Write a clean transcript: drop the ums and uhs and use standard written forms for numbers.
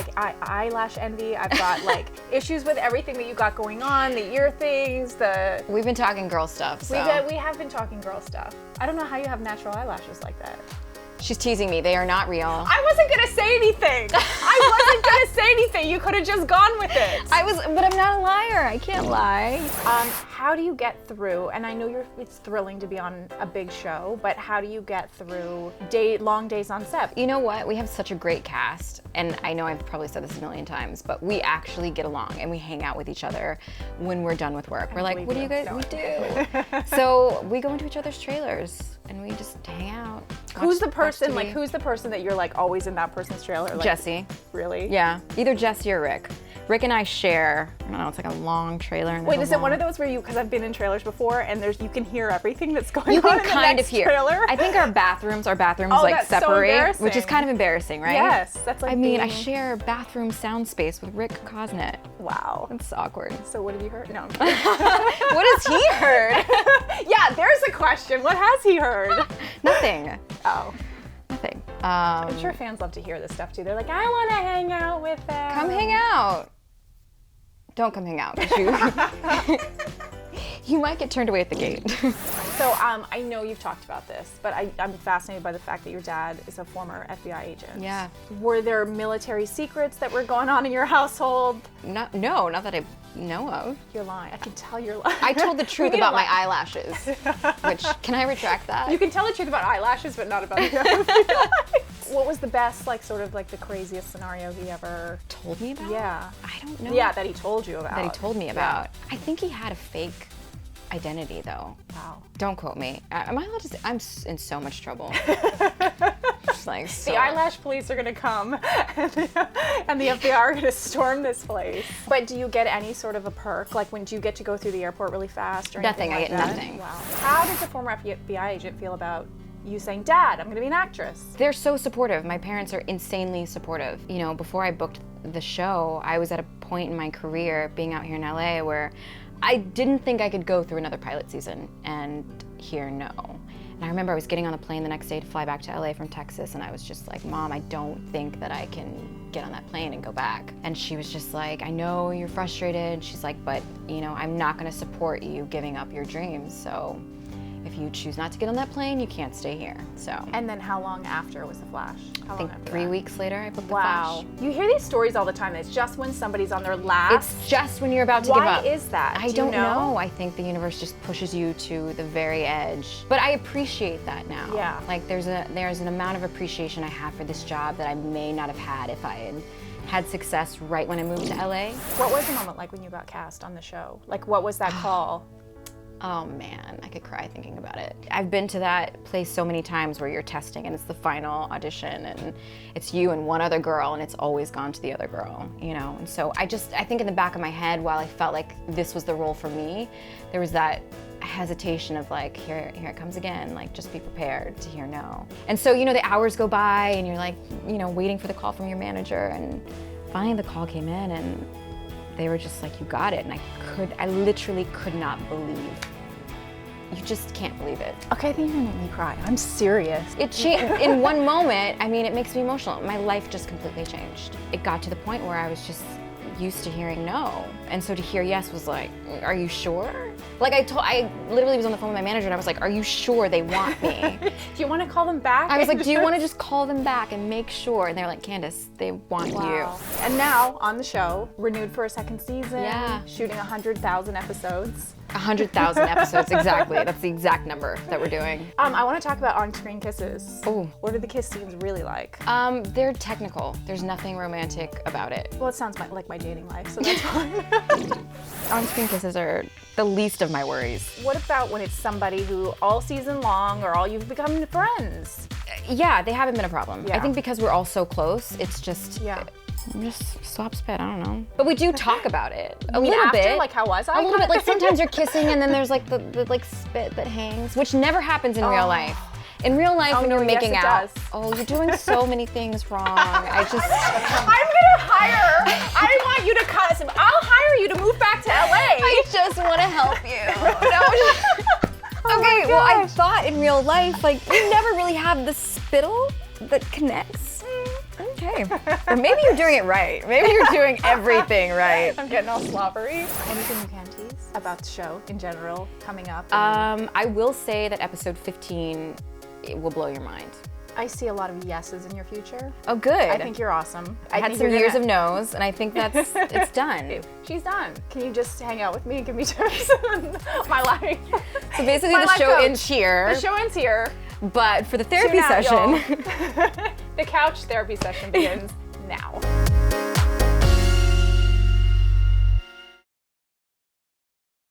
like eyelash envy. I've got like issues with everything that you got going on, the ear things, the... We've been talking girl stuff, so. We have been talking girl stuff. I don't know how you have natural eyelashes like that. She's teasing me. They are not real. I wasn't gonna say anything. You could have just gone with it. But I'm not a liar. I can't lie. How do you get through, and I know it's thrilling to be on a big show, but how do you get through long days on set? You know what? We have such a great cast, and I know I've probably said this a million times, but we actually get along and we hang out with each other when we're done with work. We're like, what do you guys, we do. So we go into each other's trailers and we just hang out. Who's the person that you're like always in that person's trailer? Like, Jesse. Really? Yeah, either Jesse or Rick. Rick and I share, I don't know, it's like a long trailer. And wait, is it one of those where because I've been in trailers before and you can hear everything that's going on in the next trailer? You can kind of hear. I think our bathrooms like separate, which is kind of embarrassing, right? Yes, that's like I share bathroom sound space with Rick Cosnet. Wow. It's awkward. So what have you heard? No. What has he heard? Yeah, there's a question. What has he heard? Nothing. Oh. Nothing. I'm sure fans love to hear this stuff too. They're like, I want to hang out with them. Come hang out. Don't come hang out, because you might get turned away at the gate. So I know you've talked about this, but I'm fascinated by the fact that your dad is a former FBI agent. Yeah. Were there military secrets that were going on in your household? No, not that I know of. You're lying. I can tell you're lying. I told the truth about my eyelashes, which, can I retract that? You can tell the truth about eyelashes, but not about the FBI. What was the best, the craziest scenario he ever told me about? Yeah. I don't know. Yeah, that he told you about. That he told me about. Yeah. I think he had a fake identity, though. Wow. Don't quote me. Am I allowed to say? I'm in so much trouble. Just like so. The eyelash police are gonna come, and the FBI are gonna storm this place. But do you get any sort of a perk? Like, when do you get to go through the airport really fast or anything Nothing. like that? I get nothing. Wow. How does a former FBI agent feel about you saying, Dad, I'm gonna be an actress? They're so supportive. My parents are insanely supportive. You know, before I booked the show, I was at a point in my career, being out here in LA, where I didn't think I could go through another pilot season and hear no. And I remember I was getting on the plane the next day to fly back to LA from Texas, and I was just like, Mom, I don't think that I can get on that plane and go back. And she was just like, I know you're frustrated. She's like, but I'm not gonna support you giving up your dreams. So if you choose not to get on that plane, you can't stay here. So. And then how long after was the flash? I think 3 weeks later, I booked the Flash. You hear these stories all the time. It's just when somebody's on their last. It's just when you're about to give up. Why is that? I don't know. I think the universe just pushes you to the very edge. But I appreciate that now. Yeah. Like there's an amount of appreciation I have for this job that I may not have had if I had success right when I moved to LA. What was the moment like when you got cast on the show? Like, what was that call? Oh man, I could cry thinking about it. I've been to that place so many times where you're testing and it's the final audition and it's you and one other girl and it's always gone to the other girl, And so I think in the back of my head, while I felt like this was the role for me, there was that hesitation of like, here it comes again, like just be prepared to hear no. And so, the hours go by and you're like, waiting for the call from your manager, and finally the call came in and they were just like, you got it. And I literally could not believe. You just can't believe it. Okay, I think you're gonna make me cry. I'm serious. It changed in one moment. It makes me emotional. My life just completely changed. It got to the point where I was just used to hearing no. And so to hear yes was like, are you sure? Like I literally was on the phone with my manager and I was like, are you sure they want me? Do you want to call them back? I was like, do you want to just call them back and make sure? And they're like, Candice, they want you. And now on the show, renewed for a second season. Yeah. Shooting 100,000 episodes. 100,000 episodes, exactly. That's the exact number that we're doing. I want to talk about on-screen kisses. Oh. What are the kiss scenes really like? They're technical. There's nothing romantic about it. Well, it sounds like my dating life, so that's fine. On-screen kisses are the least of my worries. What about when it's somebody who all season long or all you've become friends? Yeah, they haven't been a problem. Yeah. I think because we're all so close, it's just, just swap spit, I don't know. But we do talk about it a little bit. Like, how was I? A little bit, like sometimes you're kissing and then there's like the like spit that hangs, which never happens in real life. In real life, when you're making out, you're doing so many things wrong. I'm gonna hire. I want you to cuss. I'll hire you to move back to LA. I just want to help you. No. Okay, well, I thought in real life, like, you never really have the spittle that connects. Okay. Or maybe you're doing it right. Maybe you're doing everything right. I'm getting all slobbery. Anything you can tease about the show in general coming up? I will say that episode 15, it will blow your mind. I see a lot of yeses in your future. Oh, good. I think you're awesome. I had some years of no's, and I think that's it's done. She's done. Can you just hang out with me and give me tips on my life? So basically, My the life show coach. ends here. The show ends here. But for the therapy Tune out, session, y'all. The couch therapy session begins now.